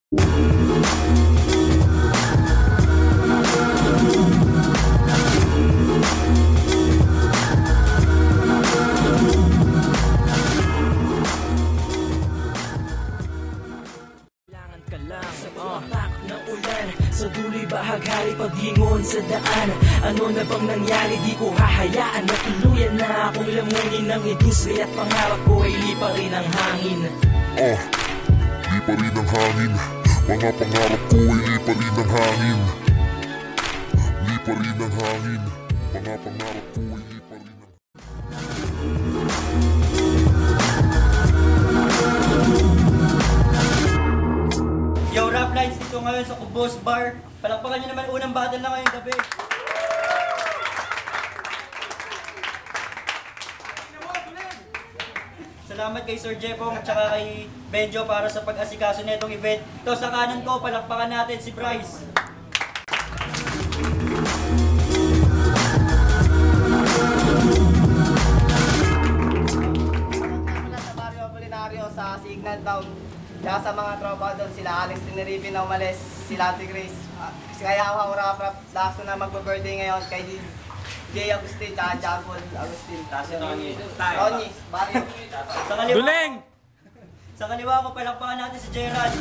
Sa dulo'y bahaghari paglingon sa daan. Ano na bang nangyari? Di ko hahayaan na tuluyan na akong lamunin ng industriya at pangarap ko ay lipa rin ang hangin. Lipa rin ang hangin. Mga pangarap ko ay lipa rin ang hangin. Lipa rin ang hangin. Mga pangarap ko ay lipa rin ang hangin. Yo, Rap Lines dito ngayon sa Kubos Bar. Palakpakan nyo naman unang battle na ngayong gabi. Salamat kay Sir Jepong at saka kay Benjo para sa pag-asikaso nitong event. Ito sa kanan ko, palakpakan natin si Bryce. Mula sa Barrio Apolinario sa Signal Town. Kaya sa mga tropa doon, sila Alex Tenerife na umalis, sila Ate Grace, si Kaya Rap, Daxo na mag-birthday ngayon kay Jay Agustin, tsaka John Paul Agustin. Ronnie, Barrio. Sa kaliwa, Duleng! Sa kaliwa ko, palakpakan natin si Gerald.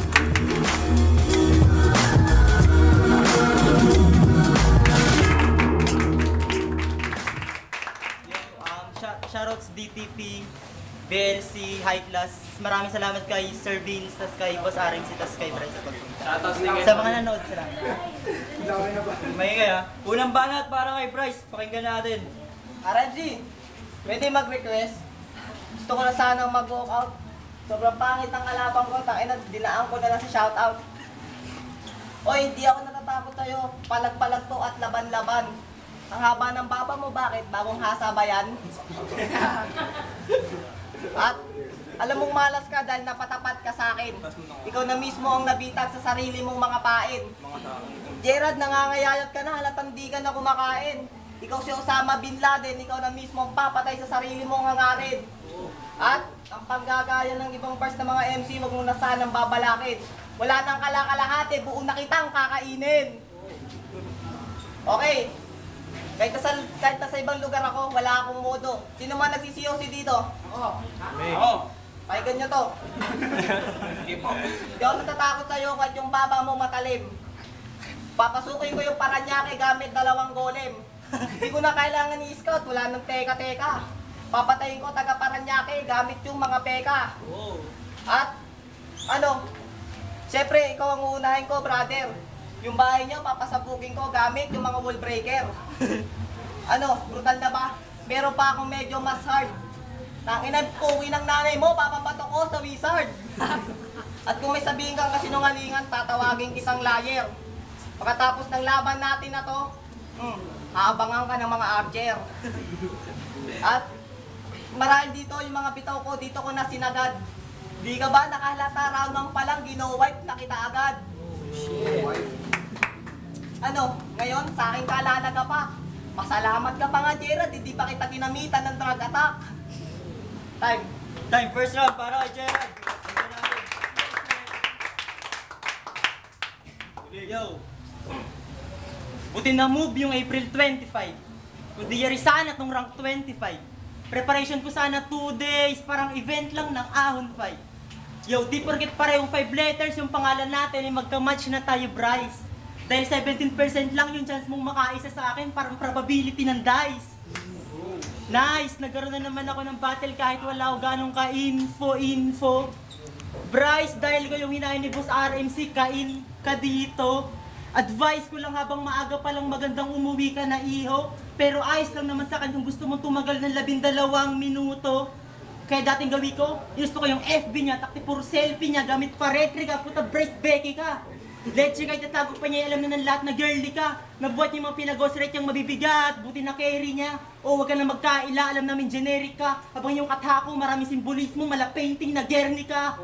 Shoutouts DTP, BLC, High Class. Maraming salamat kay Sir Vince, tas kay Boss RMC, tas kay Bryce sa pagpunta. Sa mga nanood sila. May kaya. Unang banat para kay Bryce. Pakinggan natin. RMC, pwede mag-request? Gusto ko na sanang mag-walk out. Sobrang pangit ang kalabang ko. Dinaan ko na lang si shoutout. Oy, hindi ako natatakot sa'yo. Palag-palag to at laban-laban. Ang haba ng baba mo, bakit? Bagong hasa ba yan? At alam mong malas ka dahil napatapat ka sa akin. Ikaw na mismo ang nabitag sa sarili mong mga pain. Gerard, nangangayayat ka na, halatang di ka na kumakain. Ikaw si Osama Bin Laden, ikaw na mismo ang papatay sa sarili mong hangarin. At ang panggagaya ng ibang bars ng mga MC, wag mo na sanang babalakid. Wala nang kalakalahati, buo na kitang kakainin. Okay. Kahit na sa ibang lugar ako, wala akong modo. Sino man nagsisiyosi dito? Oo. Pakinggan nyo to. Hindi ako natatakot sa'yo kahit yung baba mo matalim. Papasukin ko yung Paranaque gamit 2 golem. Hindi ko na kailangan i-scout, wala nang teka-teka. Papatayin ko taga Paranaque gamit yung mga peka. At siyempre ikaw ang uunahin ko, brother. Yung bahay niyo, papasabukin ko gamit yung mga wall breaker. Brutal na ba? Meron pa akong medyo mas hard. Tanginan, puwi ng nanay mo, papapatok ko sa wizard. At kung may sabihin kang kasinungalingan, tatawagin kitang liar. Pagkatapos ng laban natin na to, haabangan ka ng mga archer. At marahil dito, yung mga bitaw ko, dito ko na sinagad. Di ka ba nakahalata, round 1 pa lang, gino-wipe na kita agad. Ngayon, sa akin kaalala ka pa. Pasalamat ka pa nga, Gerard, hindi pa kita ginamitan ng drug attack. Time, first round para kay Gerard. Yo. Buti na move yung April 25. Kundi yari sana tong rank 25. Preparation ko sana 2 days, parang event lang ng ahon 5. Yo, di porket parehong 5 letters yung pangalan natin, magka-match na tayo, Bryce. Dahil 17% lang yung chance mong makaisa sa akin, parang probability ng dice. Nice! Nagkaroon na naman ako ng battle kahit wala ako ganong ka-info. Bryce, dahil ko yung hinahin ni Boss RMC, kain ka dito. Advice ko lang habang maaga pa lang magandang umuwi ka na iho. Pero ayos lang naman sa akin kung gusto mong tumagal ng 12 minuto. Kaya dating gawi ko, gusto ko yung FB niya, takti puro selfie niya, gamit pa retry ka, puta Bryce Becky ka. Let's kahit natago pa niya, alam na ng lahat na girly ka. Nabuhat niya mga pinag-ghostwrite niyang mabibigat, buti na carry niya. O wag ka na magkaila, alam namin generic ka. Habang yung kathako, maraming simbolismo, mala painting na Guernica.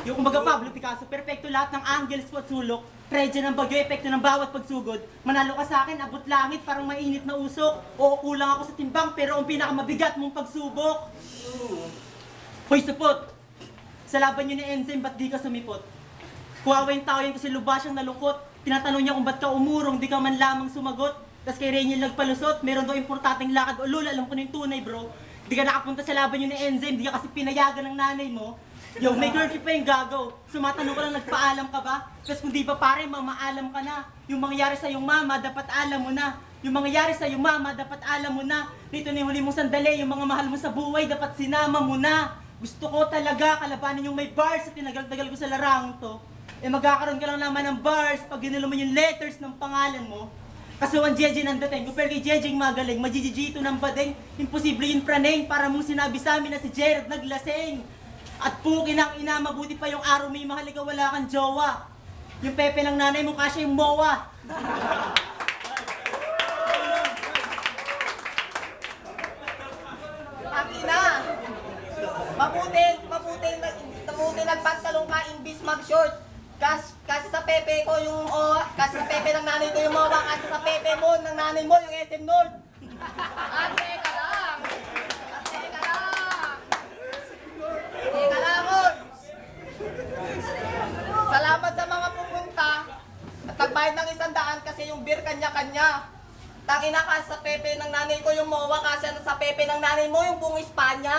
Yung kumbaga Pablo Picasso, perfecto lahat ng angles at sulok. Predya ng bagyo, epekto ng bawat pagsugod. Manalo ka sa akin, abot langit, parang mainit na usok. O kulang ako sa timbang, pero ang pinakamabigat mong pagsubok. Hoy, supot! Sa laban nyo ni Enzyme, ba't di ka sumipot? Kuwawa yung tao yan kasi lubha siyang nalungkot. Tinatanong niya kung ba't ka umurong, di ka man lamang sumagot. Tapos kay Reniel nagpalusot, meron daw importanteng lakad. O lol, alam ko na yung tunay bro. Di ka nakapunta sa laban yun ni Enzyme, di ka kasi pinayagan ng nanay mo. Yo, may girlfriend pa yung gagaw. Sumatanong ka lang, nagpaalam ka ba? Tapos kung di ba pare, mamaalam ka na. Yung mangyayari sa yung mama, dapat alam mo na. Yung mangyayari sa yung mama, dapat alam mo na. Dito na yung huli mong sandali, yung mga mahal mo sa buhay, dapat sinama mo na. Gusto ko talaga kalabanin yung may bars at tinagal-tagal ko sa larang to. Eh magkakaroon ka lang naman ng bars pag ginulo mo yung letters ng pangalan mo. Kasi ang JJ nandating, kung kay JJ magaling, majijijito ng badeng, imposible yung praneng para mong sinabi sa amin na si Jared naglaseng. At pukin ang ina, mabuti pa yung araw may mahalaga wala kang jowa. Yung pepe ng nanay mo kasya yung mowa. Akina! Mabuti nagpantalong ka imbis mag-short. Kasi sa pepe ko yung kasi sa pepe ng nanay ko yung mowa, kasi sa pepe mo ng nanay mo yung SM North. Ate ka lang! Teka lang, salamat sa mga pumunta at nagbayad ng 100 kasi yung beer kanya-kanya. Tangina ka sa pepe ng nanay ko yung mowa kasi sa pepe ng nanay mo yung buong Espanya.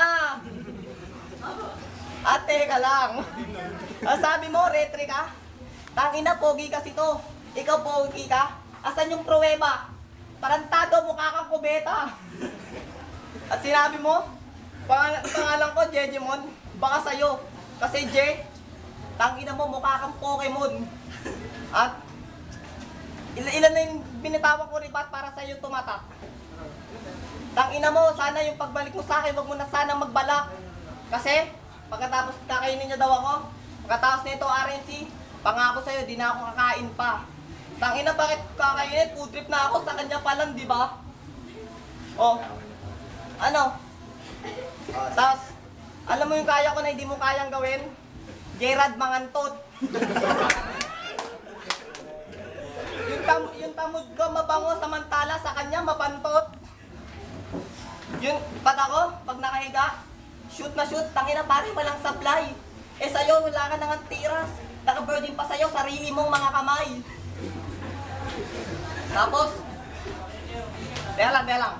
Ate ka lang. Sabi mo, retry ka? Tangina, pogi kasi to. Ikaw pogi ka? Asan yung pruweba? Tarantado, mukha kang kubeta. At sinabi mo, pangalan ko, Jejimon. Baka sa'yo. Kasi J, tangina mo, mukha kang Pokemon. At ilan na yung binitawan ko ribat para sa'yo tumatak. Tangina mo, sana yung pagbalik mo sa akin, wag mo na sana magbalak. Kasi, pagkatapos kakainin niya daw ako, pagkatapos nito RNC, pangako sa'yo, di na ako kakain pa. Tangina, bakit kakainin? Food trip na ako sa kanya pa lang, di ba? Oh, ano? Tapos, alam mo yung kaya ko na hindi mo kayang gawin? Gerard Mangantot. yung tamod ko mabango samantala sa kanya mapantot. Yung pag nakahiga, shoot na shoot, tangina pare walang supply. Eh sa'yo, wala ka nang tiras. Naka-burden pa sa'yo, sarili mong mga kamay. Tapos, teka lang.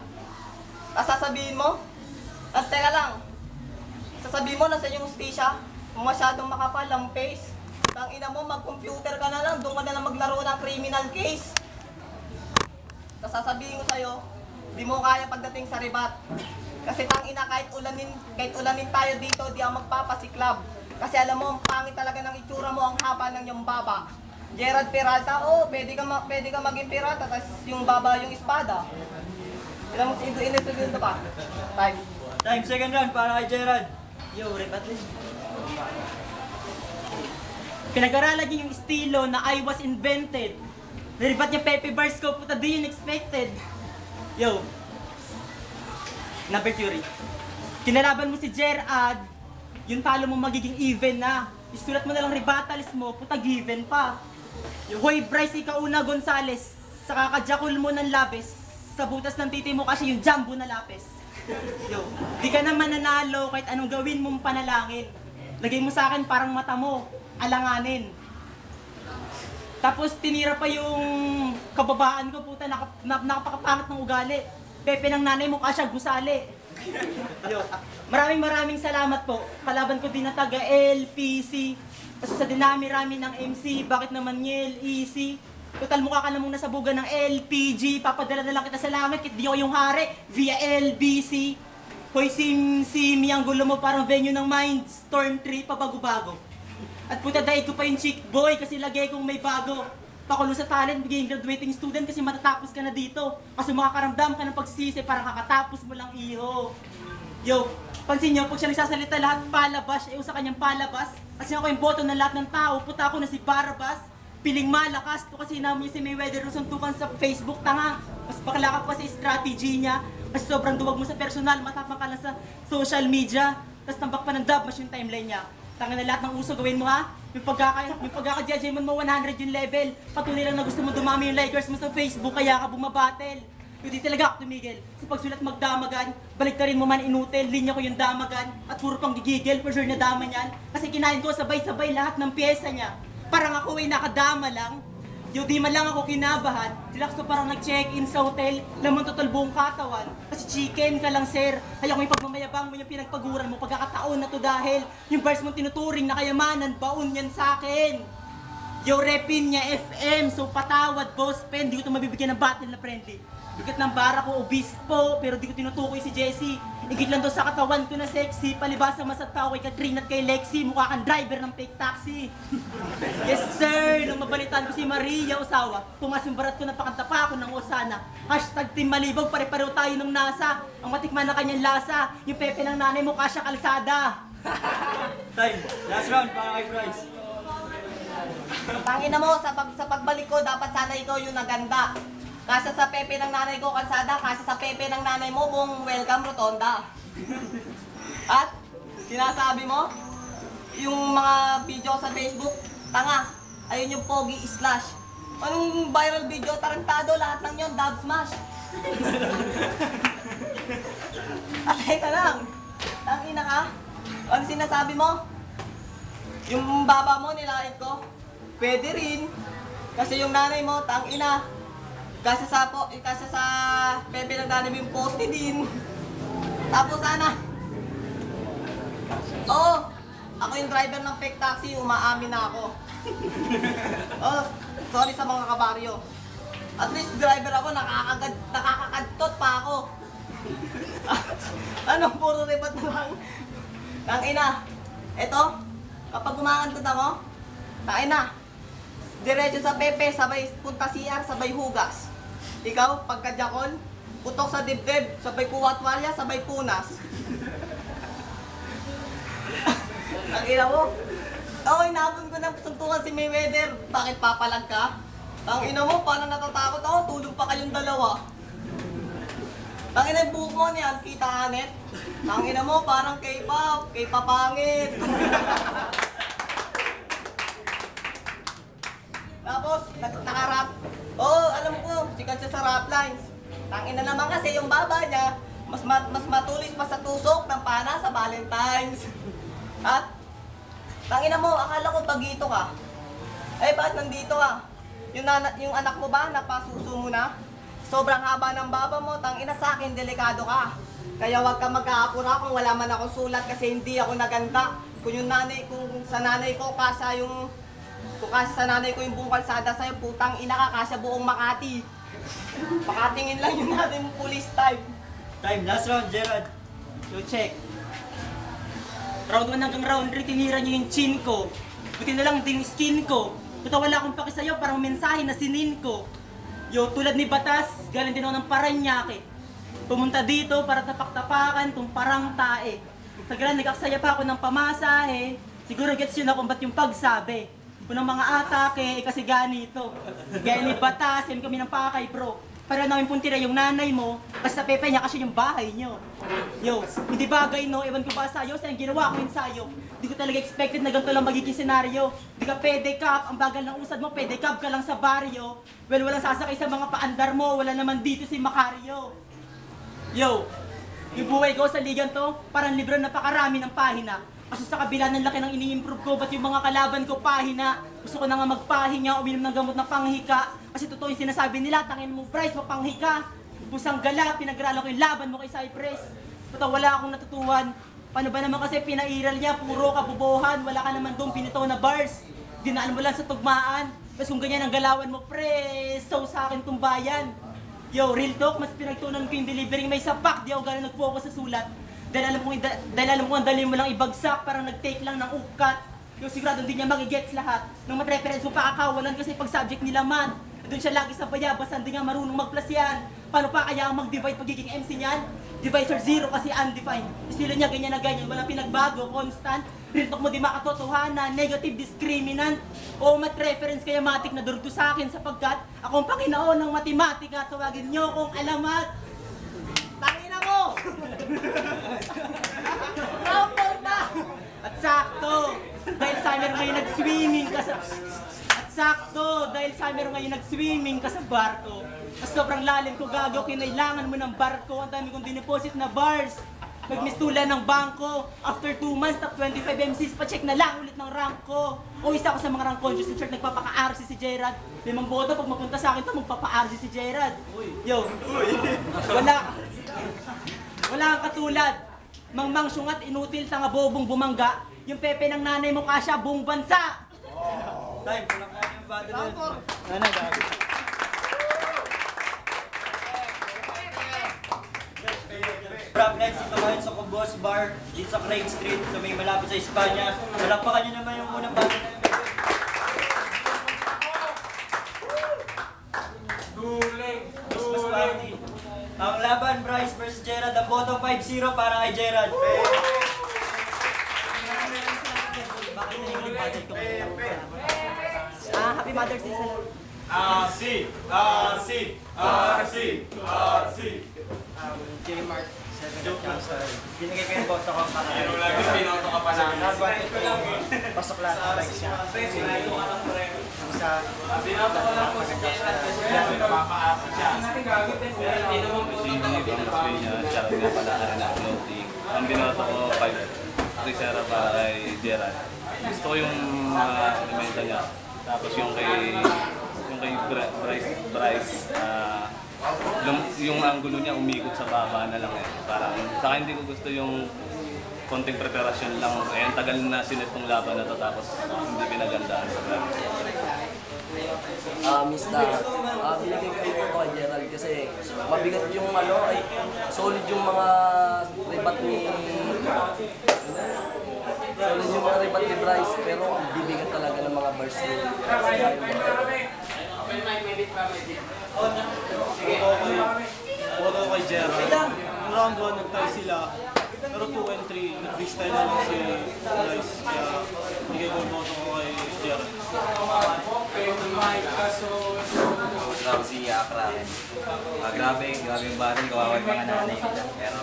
Tapos sasabihin mo, sasabihin mo nasa yung stisya, masyadong makapal ang face. Tangina mo, mag-computer ka na lang, doon ka na lang maglaro ng criminal case. Tapos sasabihin ko sa'yo, di mo kaya pagdating sa ribat. Kasi tangina, kahit ulanin tayo dito, di ako magpapasiklab. Kasi alam mo, ang pangit talaga ng itsura mo, ang haba ng yung baba. Gerard Peralta, pwede ka maging pirata, tapos yung baba yung espada. Ilan mo segundo pa? Time, second round para kay Gerard. Yo, ribat din. Pinag-aralan niya yung estilo na I was invented. Naribat niya Pepe Bars ko, puta di yun expected. Yo. Number theory. Kinalaban mo si Gerard, yung talo mo magiging even na. Isulat mo na lang rebatalis mo, puta given pa. Yo, hoy Bryce, ikaw una Gonzales. Sa kakadjakul mo ng labes. Sa butas ng titi mo kasi yung jumbo na lapis. Yo, di ka naman nanalo kahit anong gawin mong panalangin. Lagay mo sa akin parang mata mo, alanganin. Tapos tinira pa yung kababaan ko, puta, nakapakapangat ng ugali. Pepe ng nanay mo kasya gusali. Yo, maraming salamat po. Kalaban ko din na taga LPC. Kasi sa dinami-rami ng MC, bakit naman Niel, easy? Total mukha ka namang nasabugan ng LPG. Papadala na lang kita sa langit, kit di ako yung hari via LBC. Hoy sim-simi ang gulo mo parang venue ng Mindstorm 3 pabago-bago. At puta dahil ko pa yung chick boy kasi lagay kong may bago. Pakulo sa talent, bigay graduating student kasi matatapos ka na dito. Kasi makakaramdam ka ng pagsisi parang kakatapos mo lang iho. Yo, pansin nyo, pag siya nagsasalita lahat palabas, sa kanyang palabas. Kasi ako yung boto ng lahat ng tao, puta ako na si Barabas. Piling malakas to kasi namin si Mayweather nung suntukan sa Facebook, tanga. Mas bakla ka pa sa strategy niya. Kasi sobrang duwag mo sa personal, matapang ka lang sa social media. Tapos tambak pa ng dub, mas yung timeline niya. Tanga na lahat ng uso gawin mo ha. Yung pagkaka-judgment mo 100 yung level. Patunay lang na gusto mo dumami yung likers mo sa Facebook, kaya ka bumabattle. Hindi talaga ako tumigil. Sa pagsulat magdamagan, balik ka rin mo man inutil, linya ko yung damagan. At puro pang gigigil, for sure na dama niyan. Kasi kinain ko sabay-sabay lahat ng pyesa niya. Parang ako ay nakadama lang. Yo, di man lang ako kinabahan. Sila ko parang nag-check-in sa hotel, lamang total buong katawan. Kasi chicken ka lang, sir. Kaya kung yung pagmamayabang mo, yung pinagpaguran mo, pagkakataon na to dahil yung bars mo tinuturing na kayamanan, baon yan sa akin. Yo, repin niya FM, so patawad, boss, pen, di ko ito mabibigyan ng battle na friendly. Bigat ng bara ko, obispo, pero di ko tinutukoy si Jessie. Igit lang daw sa katawan ko na sexy, palibasa masata ko kay Katrina at kay Lexi, mukha kang driver ng fake taxi. Yes sir, nung mabalitaan ko si Maria Osawa, tumas yung barat ko, napakanta pa ako ng Osana. Hashtag Team Malibog, pare-pareho tayo nung nasa. Ang matikman na kanyang lasa, yung pepe ng nanay mo, kasya kalsada. Time. Last round para kay Bryce. Tangina mo, sa pagbalik ko, dapat sana ikaw yung naganda. Kasi sa pepe ng nanay ko, kalsada. Kasi sa pepe ng nanay mo, buong welcome, rotonda. At, sinasabi mo, yung mga video sa Facebook, tanga, ayun yung pogi slash. Anong viral video? Tarantado, lahat ng yun, dub smash. At teka lang, tangina ka. Ano sinasabi mo? Yung baba mo, nilait ko, pwede rin. Kasi yung nanay mo, tangina. Kasi sa pepe ng nanay mo yung poste din. Tapos sana, oo, ako yung driver ng fake taxi, umaamin na ako. Oh, sorry sa mga kabaryo. At least driver ako, nakakakadtot pa ako. Ano, puro rebat na lang. Tangina, eto, kapag kumakantod ako, tangina, diretso sa pepe, sabay punta CR, sabay hugas. Ikaw, pagkadyakon, putok sa dibdib, sabay kuwatwalya, sabay punas. Tangina mo, ako inabon ko ng suntukan si Mayweather. Bakit papalag ka? Tangina mo, paano natatakot ako? Tulog pa kayong dalawa. Tangina yung buhok mo niyan, kita anet. Tangina mo, parang K-pop, K-papangit. Tapos, nakarap. Oo, alam ko, sikat siya sa rap lines. Tangina naman kasi yung baba niya, mas matulis pa sa tusok ng pana sa Valentine's. At, tangina mo, akala ko pagito ka. Eh, bakit nandito ka? Yung anak mo ba, napasuso mo na? Sobrang haba ng baba mo, tangina sa akin, delikado ka. Kaya wag ka mag-aapura kung wala man akong sulat kasi hindi ako naganda. Kung sa nanay ko, sa nanay ko yung buong kalsada sa'yo, putang ina ka, kasya buong Makati. Makatingin lang yun natin yung police type. Time. Last round, Gerald. So check. Round 1 hanggang round 3, tinira niyo yung chin ko. Buti na lang din yung skin ko. Puta wala akong paki sa'yo, parang mensahe na sinin ko. Yo, tulad ni Batas, galing din ako ng Paranaque. Pumunta dito para tapak-tapakan tong parang tae. Sa galan, nag-aksaya pa ako ng pamasahe. Siguro gets yun na kung ba't yung pagsabi. Unang mga atake, kasi ganito. Gaya ni Batas, yan kami ng pakay bro. Para namin puntira yung nanay mo, basta pepe niya kasi yung bahay nyo. Yo, hindi bagay no, ewan ko ba sa'yo, sa yung ginawa ko ensayo. Di ko talaga expected na ganito lang magiging senaryo. Di ka pedicab, ang bagal ng usad mo, pedicab ka lang sa baryo. Well, walang sasakay sa mga paandar mo, wala naman dito si Macario. Yo, yung buhay ko sa ligan to, parang libro napakarami ng pahina. Kasi sa kabila ng laki ng ini-improve ko, ba't yung mga kalaban ko pahina? Gusto ko na nga magpahinga, uminom ng gamot na panghika. Kasi totoo yung sinasabi nila, tangin mo Bryce, mapanghika. Pusang gala, pinag-aralan ko yung laban mo kay Cypress. Totoo, wala akong natutuhan. Paano ba naman kasi pinairal niya, puro kabubuhan, wala ka naman doon pinitaw na bars. Dinaan mo lang sa tugmaan. Tapos kung ganyan ang galawan mo, preso sa akin tumbayan. Yo, real talk, mas pinagtunan ko yung delivering may sapak, di ako gano'n nag-focus sa sulat. Dahil alam ko ang dali mo lang ibagsak, parang nag-take lang ng ukat. Yung sigurado hindi niya magigets lahat. Nung mat-reference mo pakakawalan kasi pag subject nila man. Doon siya lagi sa bayabas, hindi nga marunong mag-plus yan. Paano pa kaya ang mag-divide pagiging MC niyan? Divisor zero kasi undefined. Estilo niya ganyan na ganyan, walang pinagbago, constant. Rintok mo di makatotohanan, negative discriminant. O mat-reference kaya matik na durugto sa akin sapagkat akong Panginoon ng matematika, tawagin niyo kong alamat. Tangina mo! Rampol na! At sakto, dahil summer ngayon nag-swimming ka sa... At sakto, dahil summer ngayon nag-swimming ka sa barko. Mas sobrang lalim ko gago, kinailangan mo ng barko. Ang dami kong dineposit na bars. Nagmistulan ng bangko. After 2 months, top 25 MCs, pa-check na lang ulit ng rank ko. O isa ako sa mga rank conscious in church, nagpapaka-RC si Gerard. 5 boto, pag mapunta sa akin to, magpapa-RC si Gerard. Yo, wala kang katulad. Mangmang syungat, inutil, tanga bobong bumangga. Yung pepe ng nanay mo kasya, buong bansa. Time, walang kaya yung bado doon. Nanay, gabi. Rap night, dito ngayon sa Cobos Bar, dito sa Craig Street, sa may malapit sa Espanya. Palakpakan nyo naman yung unang bado na Christmas party. Ang laban, Bryce versus Gerard. Ang boto 5-0 para kay Gerard. Happy Mother's Day sa lahat. J-Mark, 7,000. Binigay ko yung boto ko para kay pasok lahat ng likes niya. Isa, ang binoto ko 5-3 para kay Gerard. Gusto ko yung mga elemento niya. Tapos yung kay Bryce, yung angulo niya umikot sa baba na lang eh. Parang sa akin hindi ko gusto yung konting preparasyon lang. Eh, ang tagal na sinet tong laban na to tapos hindi pinagandaan. Binigay ko ito kay Gerald kasi mabigat yung ay solid yung mga rebat ni Bryce, pero bibigat talaga ng mga bars ni Boto kay Gerald. Yung round 1 nag-tie sila. Pero 2 and 3, nag-freestyle na lang si Bryce. Kaya bigay ko yung boto ko kay Gerald. Grabe si Akraken. Grabe yung baril, kawawa yung mga nanay nila. Pero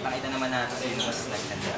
nakita naman natin sino mas nagkanda.